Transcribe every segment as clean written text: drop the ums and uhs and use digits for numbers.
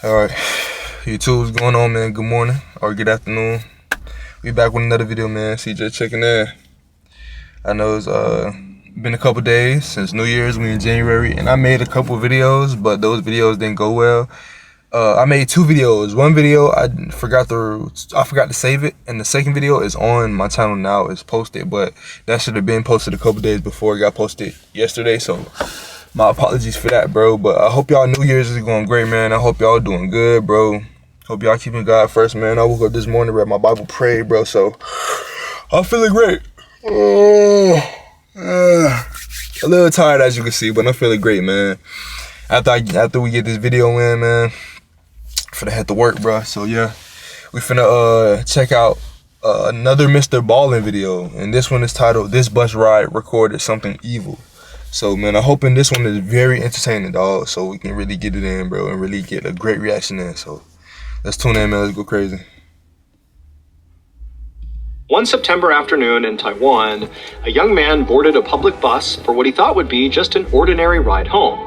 Alright, YouTube, what's going on, man? Good morning or good afternoon. We back with another video, man. CJ checking in. I know it's been a couple days since New Year's. We in January, and I made a couple videos, but those videos didn't go well. I made two videos. One video I forgot to save it, and the second video is on my channel now. It's posted, but that should have been posted a couple days before it got posted yesterday. So my apologies for that, bro. But I hope y'all New Year's is going great, man. I hope y'all doing good, bro. Hope y'all keeping God first, man. I woke up this morning, read my Bible, prayed, bro. So I'm feeling great. A little tired, as you can see, but I'm feeling great, man. After we get this video in, man, finna head to work, bro. So yeah, we finna check out another Mr. Ballin video, and this one is titled "This Bus Ride Recorded Something Evil." So man, I'm hoping this one is very entertaining, dog, so we can really get it in, bro, and really get a great reaction in. So let's tune in, man. Let's go crazy. One September afternoon in Taiwan, a young man boarded a public bus for what he thought would be just an ordinary ride home.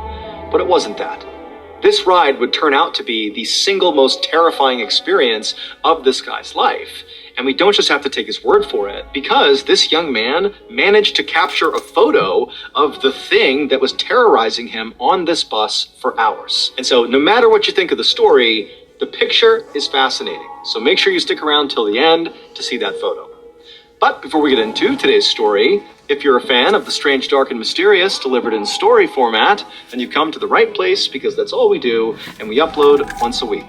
But it wasn't that. This ride would turn out to be the single most terrifying experience of this guy's life. And we don't just have to take his word for it, because this young man managed to capture a photo of the thing that was terrorizing him on this bus for hours. And so no matter what you think of the story, the picture is fascinating. So make sure you stick around till the end to see that photo. But before we get into today's story, if you're a fan of the strange, dark, and mysterious delivered in story format, then you've come to the right place, because that's all we do, and we upload once a week.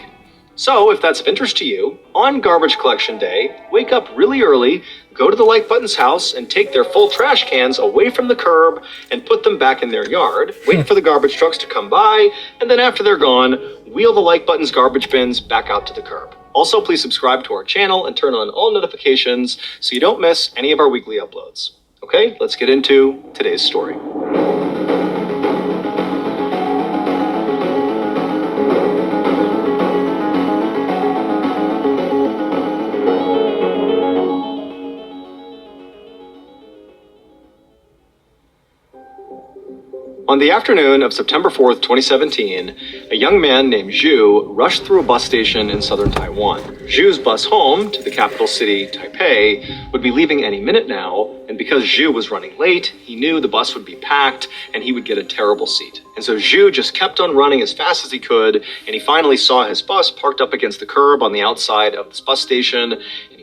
So if that's of interest to you, on garbage collection day, wake up really early, go to the Like Button's house, and take their full trash cans away from the curb and put them back in their yard, wait for the garbage trucks to come by, and then after they're gone, wheel the Like Button's garbage bins back out to the curb. Also, please subscribe to our channel and turn on all notifications so you don't miss any of our weekly uploads. Okay, let's get into today's story. On the afternoon of September 4th, 2017, a young man named Zhu rushed through a bus station in southern Taiwan. Zhu's bus home to the capital city, Taipei, would be leaving any minute now, and because Zhu was running late, he knew the bus would be packed and he would get a terrible seat. And so Zhu just kept on running as fast as he could, and he finally saw his bus parked up against the curb on the outside of this bus station,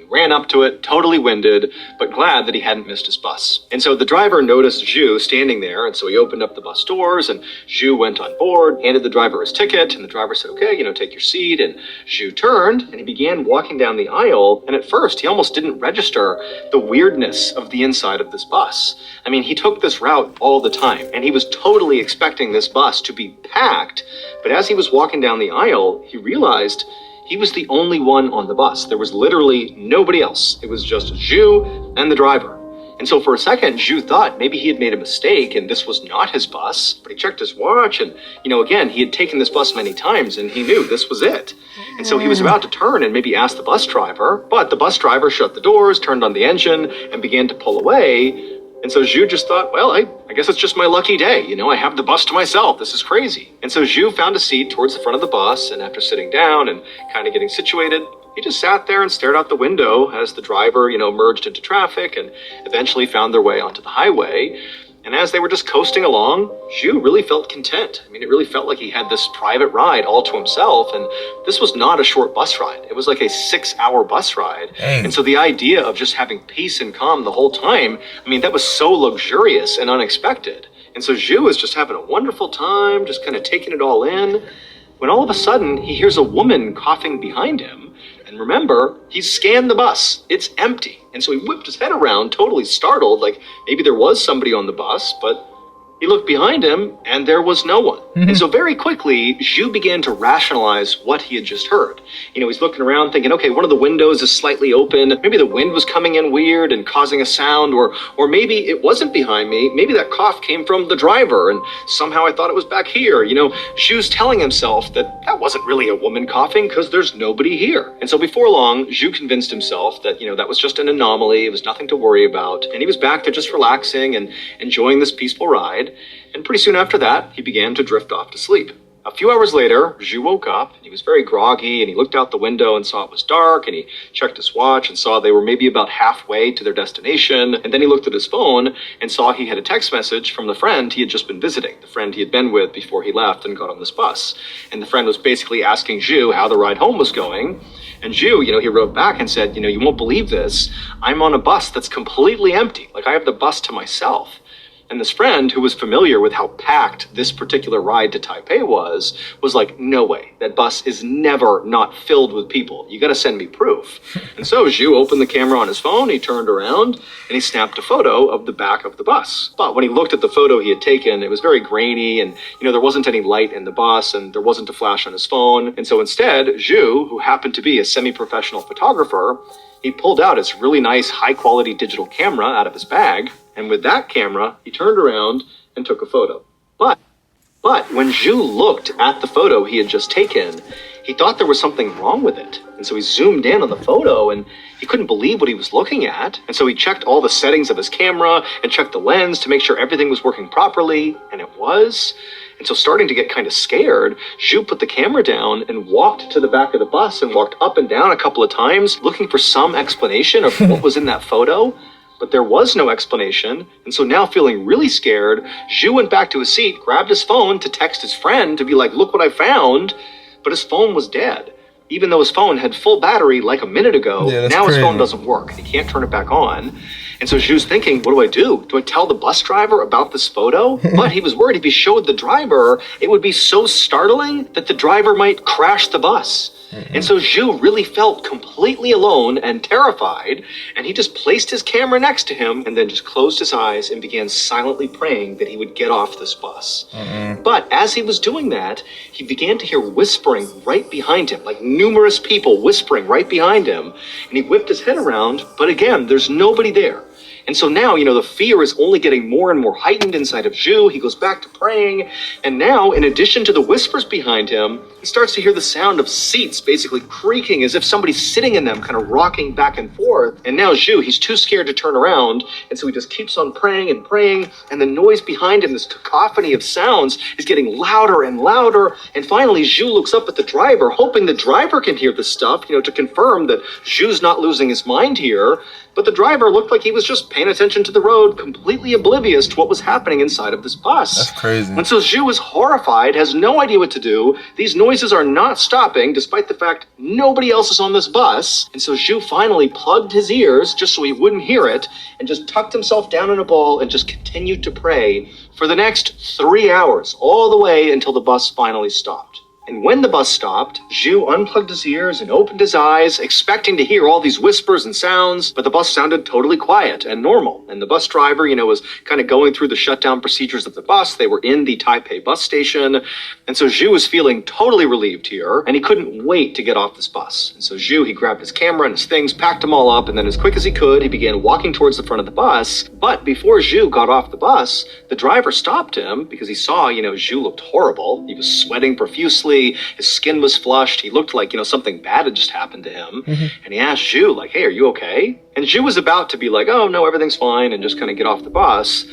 ran up to it, totally winded, but glad that he hadn't missed his bus. And so the driver noticed Zhu standing there, and so he opened up the bus doors, and Zhu went on board, handed the driver his ticket, and the driver said, okay, take your seat, and Zhu turned, and he began walking down the aisle, and at first he almost didn't register the weirdness of the inside of this bus. I mean, he took this route all the time, and he was totally expecting this bus to be packed, but as he was walking down the aisle, he realized he was the only one on the bus. There was literally nobody else. It was just Zhu and the driver. And so for a second, Zhu thought maybe he had made a mistake and this was not his bus, but he checked his watch and, again, he had taken this bus many times and he knew this was it. And so he was about to turn and maybe ask the bus driver, but the bus driver shut the doors, turned on the engine, and began to pull away. And so Zhu just thought, well, I guess it's just my lucky day. I have the bus to myself. This is crazy. And so Zhu found a seat towards the front of the bus, and after sitting down and kind of getting situated, he just sat there and stared out the window as the driver, merged into traffic and eventually found their way onto the highway. And as they were just coasting along, Zhu really felt content. I mean, it really felt like he had this private ride all to himself. And this was not a short bus ride. It was like a 6-hour bus ride. Dang. And so the idea of just having peace and calm the whole time, I mean, that was so luxurious and unexpected. And so Zhu is just having a wonderful time, just kind of taking it all in, when all of a sudden he hears a woman coughing behind him. And remember, he's scanned the bus. It's empty. And so he whipped his head around, totally startled, like maybe there was somebody on the bus, but he looked behind him and there was no one. And so very quickly, Zhu began to rationalize what he had just heard. He's looking around thinking, okay, one of the windows is slightly open. Maybe the wind was coming in weird and causing a sound, or maybe it wasn't behind me. Maybe that cough came from the driver and somehow I thought it was back here. Zhu's telling himself that that wasn't really a woman coughing because there's nobody here. And so before long, Zhu convinced himself that, that was just an anomaly. It was nothing to worry about. And he was back to just relaxing and enjoying this peaceful ride. And pretty soon after that, he began to drift off to sleep. A few hours later, Zhu woke up, and he was very groggy, and he looked out the window and saw it was dark, and he checked his watch and saw they were maybe about halfway to their destination, and then he looked at his phone and saw he had a text message from the friend he had just been visiting, the friend he had been with before he left and got on this bus. And the friend was basically asking Zhu how the ride home was going, and Zhu, he wrote back and said, you won't believe this, I'm on a bus that's completely empty, like I have the bus to myself. And this friend, who was familiar with how packed this particular ride to Taipei was like, no way, that bus is never not filled with people. You gotta send me proof. And so Zhu opened the camera on his phone, he turned around, and he snapped a photo of the back of the bus. But when he looked at the photo he had taken, it was very grainy, and there wasn't any light in the bus, and there wasn't a flash on his phone. And so instead, Zhu, who happened to be a semi-professional photographer, he pulled out his really nice, high-quality digital camera out of his bag, and with that camera, he turned around and took a photo. But when Zhu looked at the photo he had just taken, he thought there was something wrong with it. And so he zoomed in on the photo, and he couldn't believe what he was looking at. And so he checked all the settings of his camera and checked the lens to make sure everything was working properly, and it was. And so starting to get kind of scared, Zhu put the camera down and walked to the back of the bus and walked up and down a couple of times, looking for some explanation of what was in that photo. But there was no explanation, and so now feeling really scared, Zhu went back to his seat, grabbed his phone to text his friend to be like, look what I found, but his phone was dead. Even though his phone had full battery like a minute ago, now his phone doesn't work. He can't turn it back on. And so Zhu's thinking, what do I do? Do I tell the bus driver about this photo? But he was worried if he showed the driver, it would be so startling that the driver might crash the bus. And so Zhu really felt completely alone and terrified, and he just placed his camera next to him and then just closed his eyes and began silently praying that he would get off this bus. But as he was doing that, he began to hear whispering right behind him, like numerous people whispering right behind him, and he whipped his head around, but again, there's nobody there. And so now, the fear is only getting more and more heightened inside of Zhu. He goes back to praying. And now, in addition to the whispers behind him, he starts to hear the sound of seats basically creaking as if somebody's sitting in them, kind of rocking back and forth. And now Zhu, he's too scared to turn around. And so he just keeps on praying and praying. And the noise behind him, this cacophony of sounds, is getting louder and louder. And finally, Zhu looks up at the driver, hoping the driver can hear this stuff, to confirm that Zhu's not losing his mind here. But the driver looked like he was just paying attention to the road, completely oblivious to what was happening inside of this bus. That's crazy. And so Zhu is horrified, has no idea what to do. These noises are not stopping, despite the fact nobody else is on this bus. And so Zhu finally plugged his ears just so he wouldn't hear it, and just tucked himself down in a ball and just continued to pray for the next 3 hours, all the way until the bus finally stopped. And when the bus stopped, Zhu unplugged his ears and opened his eyes, expecting to hear all these whispers and sounds, but the bus sounded totally quiet and normal. And the bus driver, was kind of going through the shutdown procedures of the bus. They were in the Taipei bus station. And so Zhu was feeling totally relieved here, and he couldn't wait to get off this bus. And so Zhu, he grabbed his camera and his things, packed them all up, and then as quick as he could, he began walking towards the front of the bus. But before Zhu got off the bus, the driver stopped him because he saw, Zhu looked horrible. He was sweating profusely. His skin was flushed. He looked like, something bad had just happened to him. And he asked Zhu, like, hey, are you okay? And Zhu was about to be like, oh, no, everything's fine, and just kind of get off the bus.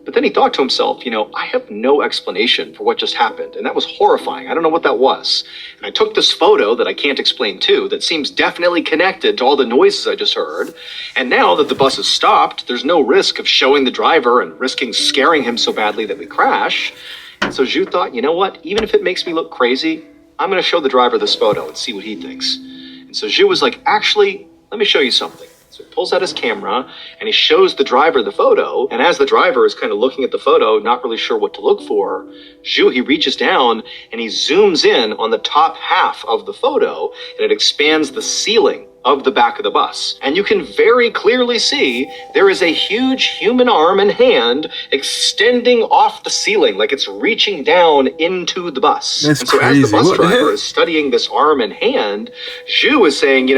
But then he thought to himself, I have no explanation for what just happened. And that was horrifying. I don't know what that was. And I took this photo that I can't explain too, that seems definitely connected to all the noises I just heard. And now that the bus has stopped, there's no risk of showing the driver and risking scaring him so badly that we crash. And so Zhu thought, you know what? Even if it makes me look crazy, I'm going to show the driver this photo and see what he thinks. And so Zhu was like, actually, let me show you something. So he pulls out his camera and he shows the driver the photo. And as the driver is kind of looking at the photo, not really sure what to look for, Zhu, he reaches down and he zooms in on the top half of the photo, and it expands the ceiling of the back of the bus. And you can very clearly see there is a huge human arm and hand extending off the ceiling, like it's reaching down into the bus. That's and so crazy. as the bus driver is studying this arm and hand, Zhu is saying,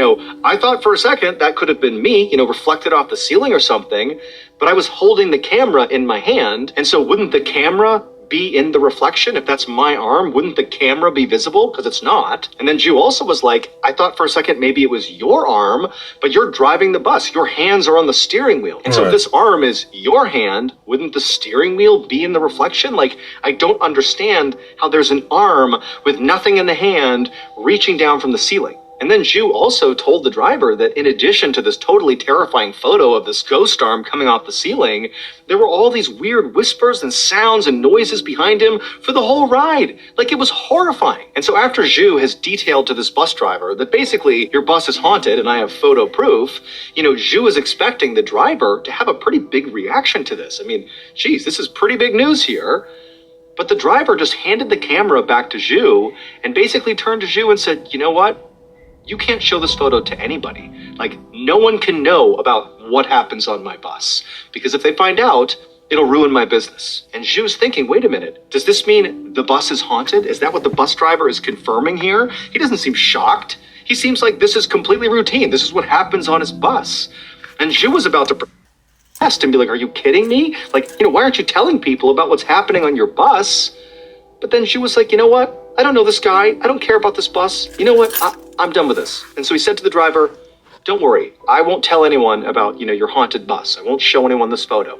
I thought for a second that could have been me, reflected off the ceiling or something, but I was holding the camera in my hand, and so wouldn't the camera be in the reflection? If that's my arm, wouldn't the camera be visible? Because it's not. And then Zhu also was like, I thought for a second maybe it was your arm, but you're driving the bus. Your hands are on the steering wheel. And so if this arm is your hand, wouldn't the steering wheel be in the reflection? Like, I don't understand how there's an arm with nothing in the hand reaching down from the ceiling. And then Zhu also told the driver that in addition to this totally terrifying photo of this ghost arm coming off the ceiling, there were all these weird whispers and sounds and noises behind him for the whole ride. Like, it was horrifying. And so after Zhu has detailed to this bus driver that basically your bus is haunted and I have photo proof, Zhu is expecting the driver to have a pretty big reaction to this. I mean, geez, this is pretty big news here. But the driver just handed the camera back to Zhu and basically turned to Zhu and said, you know what? You can't show this photo to anybody. Like, no one can know about what happens on my bus. Because if they find out, it'll ruin my business. And Zhu's thinking, wait a minute, does this mean the bus is haunted? Is that what the bus driver is confirming here? He doesn't seem shocked. He seems like this is completely routine. This is what happens on his bus. And Zhu was about to protest and be like, are you kidding me? Like, why aren't you telling people about what's happening on your bus? But then Zhu was like, you know what? I don't know this guy. I don't care about this bus. You know what? I'm done with this. And so he said to the driver, don't worry. I won't tell anyone about, your haunted bus. I won't show anyone this photo.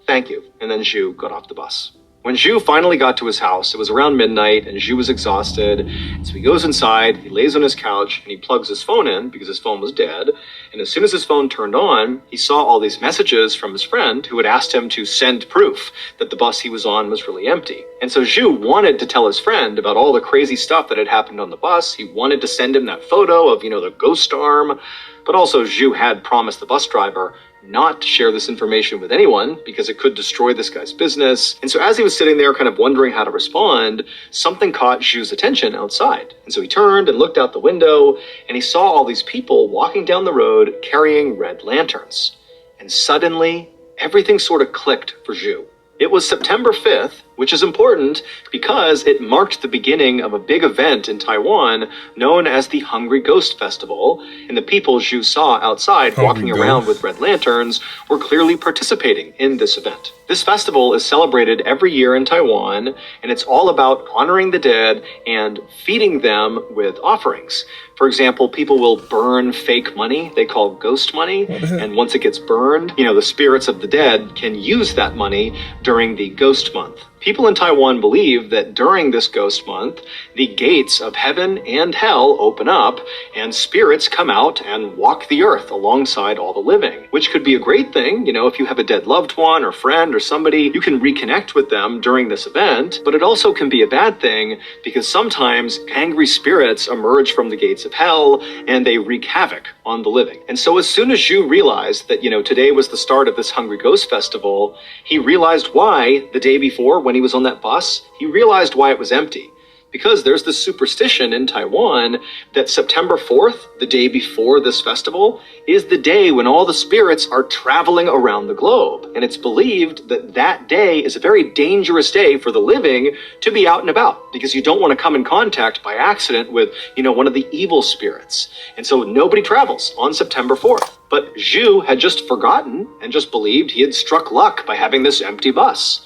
Thank you. And then Zhu got off the bus. When Zhu finally got to his house, it was around midnight and Zhu was exhausted. So he goes inside, he lays on his couch and he plugs his phone in because his phone was dead. And as soon as his phone turned on, he saw all these messages from his friend who had asked him to send proof that the bus he was on was really empty. And so Zhu wanted to tell his friend about all the crazy stuff that had happened on the bus. He wanted to send him that photo of, the ghost arm. But also Zhu had promised the bus driver not to share this information with anyone because it could destroy this guy's business. And so as he was sitting there kind of wondering how to respond, something caught Zhu's attention outside. And so he turned and looked out the window and he saw all these people walking down the road carrying red lanterns. And suddenly everything sort of clicked for Zhu. It was September 5th, which is important because it marked the beginning of a big event in Taiwan known as the Hungry Ghost Festival, and the people Zhu saw outside walking around with red lanterns were clearly participating in this event. This festival is celebrated every year in Taiwan, and it's all about honoring the dead and feeding them with offerings. For example, people will burn fake money they call ghost money, and once it gets burned, the spirits of the dead can use that money during the ghost month. People in Taiwan believe that during this ghost month, the gates of heaven and hell open up and spirits come out and walk the earth alongside all the living, which could be a great thing. If you have a dead loved one or friend or somebody, you can reconnect with them during this event, but it also can be a bad thing because sometimes angry spirits emerge from the gates of hell and they wreak havoc on the living. And so as soon as Zhu realized that, today was the start of this Hungry Ghost Festival, he realized why the day before when he was on that bus, he realized why it was empty. Because there's this superstition in Taiwan that September 4th, the day before this festival, is the day when all the spirits are traveling around the globe. And it's believed that that day is a very dangerous day for the living to be out and about, because you don't want to come in contact by accident with, one of the evil spirits. And so nobody travels on September 4th. But Zhu had just forgotten and just believed he had struck luck by having this empty bus.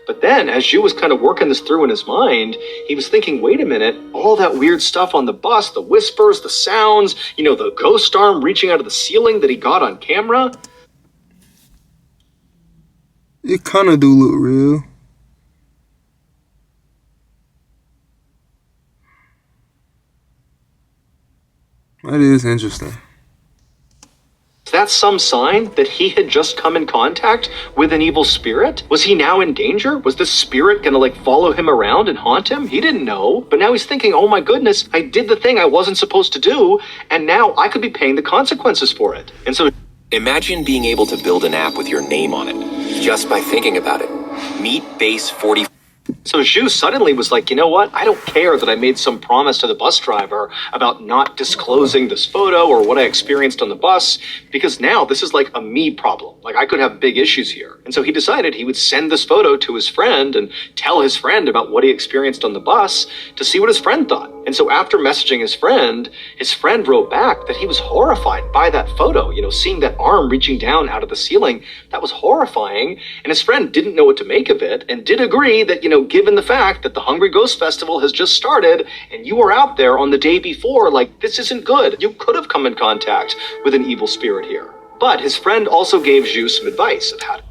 But then, as Zhu was kind of working this through in his mind, he was thinking, wait a minute, all that weird stuff on the bus, the whispers, the sounds, the ghost arm reaching out of the ceiling that he got on camera. It kind of do look real. That is interesting. Is that some sign that he had just come in contact with an evil spirit? Was he now in danger? Was this spirit gonna follow him around and haunt him? He didn't know, but now he's thinking, oh my goodness, I did the thing I wasn't supposed to do, and now I could be paying the consequences for it. And so imagine being able to build an app with your name on it, just by thinking about it. Meet Base 40. So Zhu suddenly was like, you know what? I don't care that I made some promise to the bus driver about not disclosing this photo or what I experienced on the bus, because now this is like a me problem. I could have big issues here. And so he decided he would send this photo to his friend and tell his friend about what he experienced on the bus to see what his friend thought. And so after messaging his friend wrote back that he was horrified by that photo, seeing that arm reaching down out of the ceiling. That was horrifying. And his friend didn't know what to make of it and did agree that, given the fact that the Hungry Ghost Festival has just started and you were out there on the day before, this isn't good. You could have come in contact with an evil spirit here. But his friend also gave Zhu some advice of how to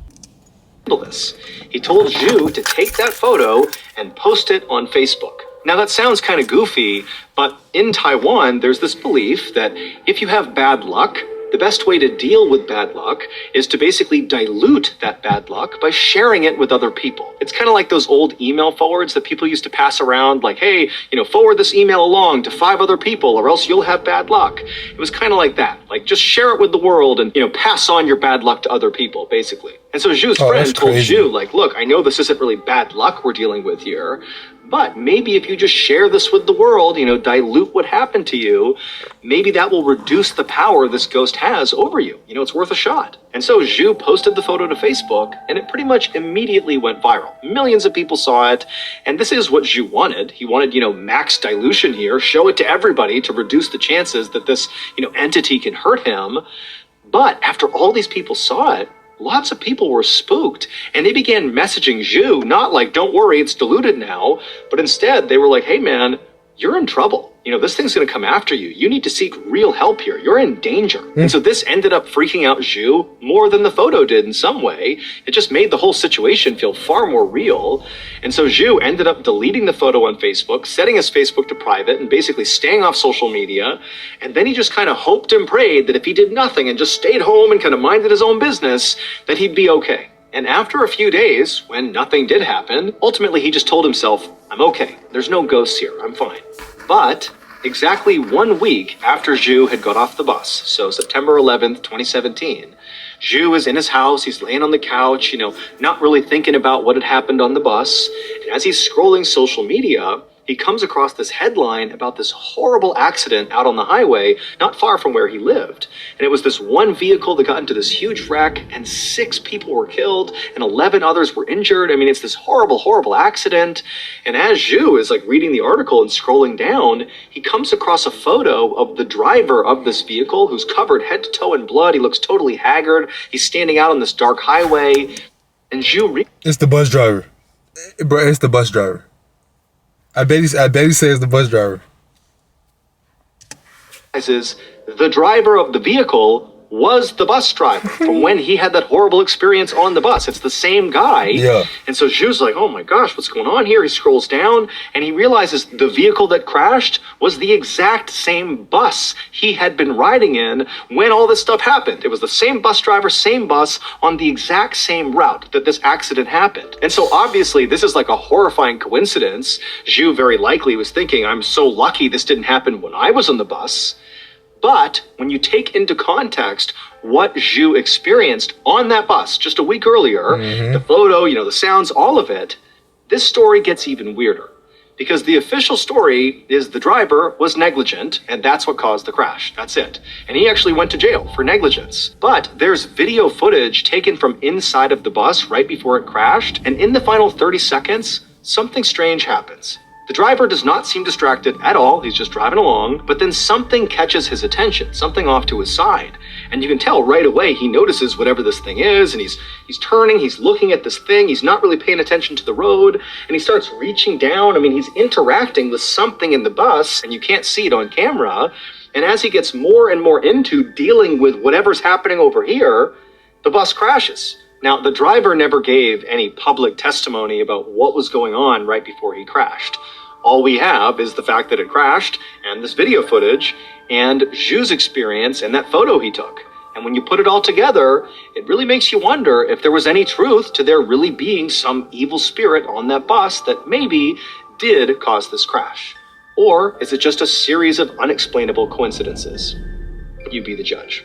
handle this. He told Zhu to take that photo and post it on Facebook. Now that sounds kind of goofy, but in Taiwan, there's this belief that if you have bad luck, the best way to deal with bad luck is to basically dilute that bad luck by sharing it with other people. It's kind of like those old email forwards that people used to pass around, like, hey, forward this email along to 5 other people or else you'll have bad luck. It was kind of like that. Just share it with the world and, pass on your bad luck to other people, basically. And so Zhu's friend told Zhu, look, I know this isn't really bad luck we're dealing with here, but maybe if you just share this with the world, dilute what happened to you, maybe that will reduce the power this ghost has over you. It's worth a shot. And so Zhu posted the photo to Facebook, and it pretty much immediately went viral. Millions of people saw it, and this is what Zhu wanted. He wanted, max dilution here, show it to everybody to reduce the chances that this, entity can hurt him. But after all these people saw it, lots of people were spooked, and they began messaging Zhu, not like, don't worry, it's diluted now, but instead they were like, hey man, you're in trouble. This thing's going to come after you. You need to seek real help here. You're in danger. And so this ended up freaking out Zhu more than the photo did in some way. It just made the whole situation feel far more real. And so Zhu ended up deleting the photo on Facebook, setting his Facebook to private, and basically staying off social media. And then he just kind of hoped and prayed that if he did nothing and just stayed home and kind of minded his own business, that he'd be okay. And after a few days, when nothing did happen, ultimately he just told himself, I'm okay. There's no ghosts here. I'm fine. But exactly 1 week after Zhu had got off the bus, so September 11th, 2017, Zhu is in his house, he's laying on the couch, not really thinking about what had happened on the bus. And as he's scrolling social media, he comes across this headline about this horrible accident out on the highway, not far from where he lived. And it was this one vehicle that got into this huge wreck, and 6 people were killed, and 11 others were injured. I mean, it's this horrible, horrible accident. And as Zhu is reading the article and scrolling down, he comes across a photo of the driver of this vehicle who's covered head to toe in blood. He looks totally haggard. He's standing out on this dark highway. And Zhu... It's the bus driver. Bro, it's the bus driver. I bet he says the bus driver. The driver of the vehicle was the bus driver from when he had that horrible experience on the bus. It's the same guy. Yeah. And so Zhu's like, oh my gosh, what's going on here? He scrolls down and he realizes the vehicle that crashed was the exact same bus he had been riding in when all this stuff happened. It was the same bus driver, same bus on the exact same route that this accident happened. And so obviously this is like a horrifying coincidence. Zhu very likely was thinking, I'm so lucky this didn't happen when I was on the bus. But when you take into context what Zhu experienced on that bus just a week earlier, the photo, the sounds, all of it, this story gets even weirder. Because the official story is the driver was negligent, and that's what caused the crash. That's it. And he actually went to jail for negligence. But there's video footage taken from inside of the bus right before it crashed, and in the final 30 seconds, something strange happens. The driver does not seem distracted at all. He's just driving along, but then something catches his attention, something off to his side. And you can tell right away he notices whatever this thing is, and he's turning, he's looking at this thing, he's not really paying attention to the road, and he starts reaching down. I mean, he's interacting with something in the bus, and you can't see it on camera. And as he gets more and more into dealing with whatever's happening over here, the bus crashes. Now, the driver never gave any public testimony about what was going on right before he crashed. All we have is the fact that it crashed, and this video footage, and Zhu's experience, and that photo he took. And when you put it all together, it really makes you wonder if there was any truth to there really being some evil spirit on that bus that maybe did cause this crash. Or is it just a series of unexplainable coincidences? You be the judge.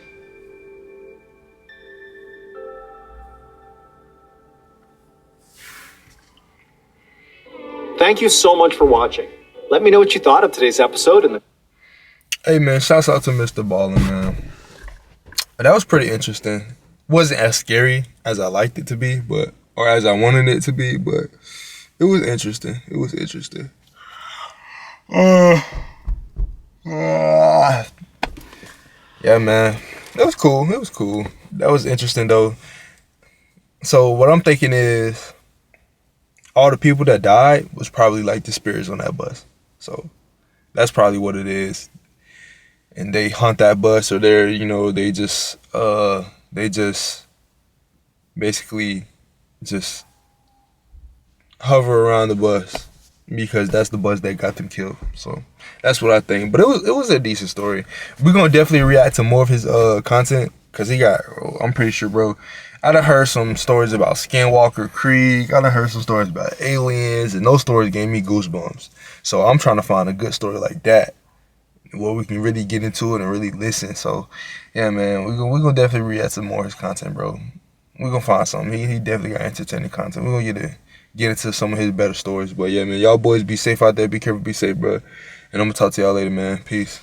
Thank you so much for watching. Let me know what you thought of today's episode. Hey man, shouts out to Mr. Ballin, man. That was pretty interesting. Wasn't as scary as I liked it to be, or as I wanted it to be, but it was interesting. It was interesting. Yeah, man. It was cool. It was cool. That was interesting, though. So what I'm thinking is all the people that died was probably like the spirits on that bus. So that's probably what it is. And they haunt that bus, or they just basically just hover around the bus because that's the bus that got them killed. So that's what I think. But it was a decent story. We're gonna definitely react to more of his content because I'm pretty sure, bro. I done heard some stories about Skinwalker Creek. I done heard some stories about aliens, and those stories gave me goosebumps. So I'm trying to find a good story like that where we can really get into it and really listen. So yeah, man, we're gonna definitely react to more of his content, bro. We're gonna find something. He definitely got entertaining content. We're gonna get into some of his better stories. But yeah, man, y'all boys be safe out there. Be careful, be safe, bro. And I'm gonna talk to y'all later, man. Peace.